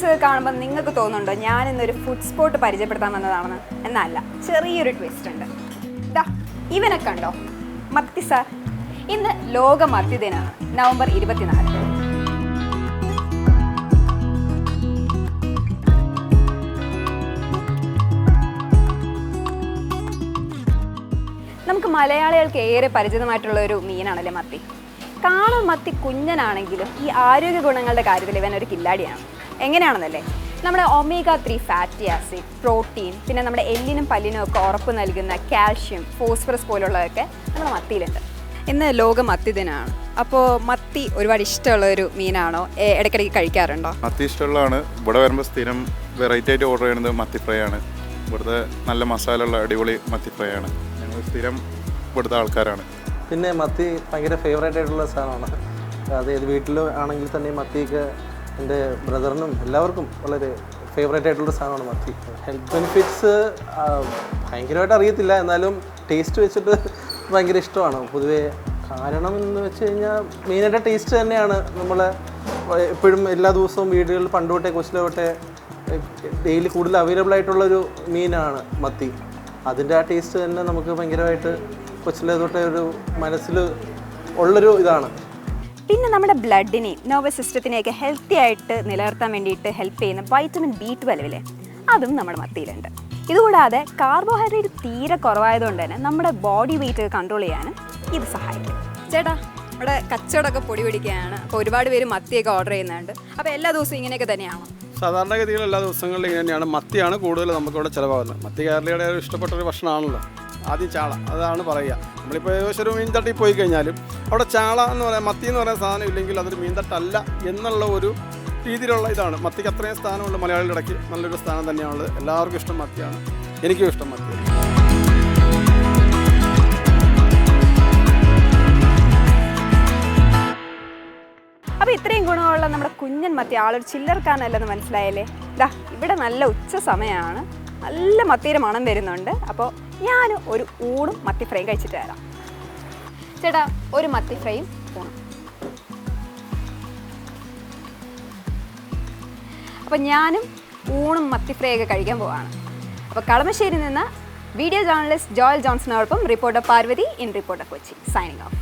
Videos കാണുമ്പോൾ നിങ്ങൾക്ക് തോന്നുന്നുണ്ടോ ഞാൻ ഇന്നൊരു ഫുഡ് സ്പോട്ട് പരിചയപ്പെടുത്താൻ വന്നതാണെന്ന്? എന്നല്ല, ചെറിയൊരു ട്വിസ്റ്റ് ഉണ്ട്. ഇതാ ഇവനെ കണ്ടോ, മത്തി സാർ. ഇന്ന് ലോക മത്തി ദിനമാണ്, നവംബർ 24. നമുക്ക് മലയാളികൾക്ക് ഏറെ പരിചിതമായിട്ടുള്ള ഒരു മീനാണല്ലേ മത്തി. കാണാൻ മത്തി കുഞ്ഞനാണെങ്കിലും ഈ ആരോഗ്യ ഗുണങ്ങളുടെ കാര്യത്തിൽ ഇവൻ ഒരു കില്ലാടിയാണ്. എങ്ങനെയാണെന്നല്ലേ, നമ്മുടെ ഒമേഗ 3 ഫാറ്റി ആസിഡ്, പ്രോട്ടീൻ, പിന്നെ നമ്മുടെ എല്ലിനും പല്ലിനും ഒക്കെ ഉറപ്പ് നൽകുന്ന കാൽഷ്യം, ഫോസ്ഫറസ് പോലുള്ളതൊക്കെ നമ്മുടെ മത്തിയിലുണ്ട്. ഇന്ന് ലോക മത്തി ദിനമാണ്. അപ്പോൾ മത്തി ഒരുപാട് ഇഷ്ടമുള്ള ഒരു മീനാണോ? ഇടയ്ക്കിടയ്ക്ക് കഴിക്കാറുണ്ടോ? മത്തി ഇഷ്ടമുള്ളതാണ്. ഇവിടെ വരുമ്പോൾ സ്ഥിരം വെറൈറ്റി ആയിട്ട് ഓർഡർ ചെയ്യുന്നത് മത്തി ഫ്രൈ ആണ്. ഇവിടുത്തെ നല്ല മസാല ഉള്ള അടിപൊളി മത്തി ഫ്രൈ ആണ്. ഞങ്ങൾ സ്ഥിരം ഇവിടുത്തെ ആൾക്കാരാണ്. പിന്നെ മത്തി ഭയങ്കര ഫേവറേറ്റ് ആയിട്ടുള്ള സാധനമാണ്. അതായത് വീട്ടിൽ ആണെങ്കിൽ തന്നെ മത്തിയൊക്കെ എൻ്റെ ബ്രദറിനും എല്ലാവർക്കും വളരെ ഫേവറേറ്റ് ആയിട്ടുള്ള സാധനമാണ് മത്തി. ഹെൽത്ത് ബെനിഫിറ്റ്സ് ഭയങ്കരമായിട്ട് അറിയത്തില്ല, എന്നാലും ടേസ്റ്റ് വെച്ചിട്ട് ഭയങ്കര ഇഷ്ടമാണ് പൊതുവേ. കാരണം എന്ന് വെച്ച് കഴിഞ്ഞാൽ മെയിനായിട്ട് ടേസ്റ്റ് തന്നെയാണ്. നമ്മൾ എപ്പോഴും എല്ലാ ദിവസവും വീടുകളിൽ പണ്ട് തൊട്ടേ കൊച്ചിലെ തൊട്ടേ ഡെയിലി കൂടുതൽ അവൈലബിൾ ആയിട്ടുള്ളൊരു മീനാണ് മത്തി. അതിൻ്റെ ആ ടേസ്റ്റ് തന്നെ നമുക്ക് ഭയങ്കരമായിട്ട് കൊച്ചിലെ തൊട്ടേ ഒരു മനസ്സിൽ ഉള്ളൊരു ഇതാണ്. പിന്നെ നമ്മുടെ ബ്ലഡിനെയും നെർവസ് സിസ്റ്റത്തിനെയൊക്കെ ഹെൽത്തി ആയിട്ട് നിലനിർത്താൻ വേണ്ടിയിട്ട് ഹെൽപ്പ് ചെയ്യുന്ന വൈറ്റമിൻ B12 അതും നമ്മുടെ മത്തിയിലുണ്ട്. ഇതുകൂടാതെ കാർബോഹൈഡ്രേറ്റ് തീരെ കുറവായതുകൊണ്ട് തന്നെ നമ്മുടെ ബോഡി വെയിറ്റ് കൺട്രോൾ ചെയ്യാനും ഇത് സഹായിക്കും. ചേട്ടാ, ഇവിടെ കച്ചവടമൊക്കെ പൊടി പിടിക്കുകയാണ്. അപ്പോൾ ഒരുപാട് പേര് മത്തിയൊക്കെ ഓർഡർ ചെയ്യുന്നുണ്ട്. അപ്പോൾ എല്ലാ ദിവസവും ഇങ്ങനെയൊക്കെ തന്നെയാണോ? സാധാരണഗതിയിൽ എല്ലാ ദിവസങ്ങളിലും ഇങ്ങനെ തന്നെയാണ്. മത്തിയാണ് കൂടുതൽ നമുക്കിവിടെ ചിലവാകുന്നത്. മത്തി കേരളീയരുടെ ഒരു ഇഷ്ടപ്പെട്ടൊരു ഭക്ഷണമാണല്ലോ. ആദ്യം ചാള, അതാണ് പറയുക. നമ്മളിപ്പോൾ ഏകദേശം ഒരു മീൻ തട്ടിൽ പോയി കഴിഞ്ഞാലും അവിടെ ചാള എന്ന് പറയാൻ, മത്തി എന്ന് പറയുന്ന സാധനം ഇല്ലെങ്കിൽ അതൊരു മീൻ തട്ടല്ല എന്നുള്ള ഒരു രീതിയിലുള്ള ഇതാണ്. മത്തിക്ക് അത്രയും സ്ഥാനമുള്ള മലയാളികളുടെ ഇടയ്ക്ക് നല്ലൊരു സ്ഥാനം തന്നെയാണുള്ളത്. എല്ലാവർക്കും ഇഷ്ടം മത്തിയാണ്, എനിക്കും ഇഷ്ടം മത്തിയാണ്. അപ്പോൾ ഇത്രയും ഗുണമുള്ള നമ്മുടെ കുഞ്ഞൻ മത്തി ആളൊരു ചില്ലർക്കാരനല്ലെന്ന് മനസ്സിലായല്ലേ? ഇതാ ഇവിടെ നല്ല ഉച്ച സമയമാണ്, നല്ല മത്തിയുടെ മണം വരുന്നുണ്ട്. അപ്പോൾ ഞാൻ ഒരു ഊണും മത്തി ഫ്രൈയും കഴിച്ചിട്ട് വരാം. ചേട്ടാ, ഒരു മത്തി ഫ്രൈയും ഊണും. അപ്പോൾ ഞാനും ഊണും മത്തി ഫ്രൈ ഒക്കെ കഴിക്കാൻ പോവാണ്. അപ്പോൾ കളമശ്ശേരി നിന്ന് വീഡിയോ ജേർണലിസ്റ്റ് ജോയൽ ജോൺസണോടൊപ്പം reporter Parvathy in reporter Kochi, signing of.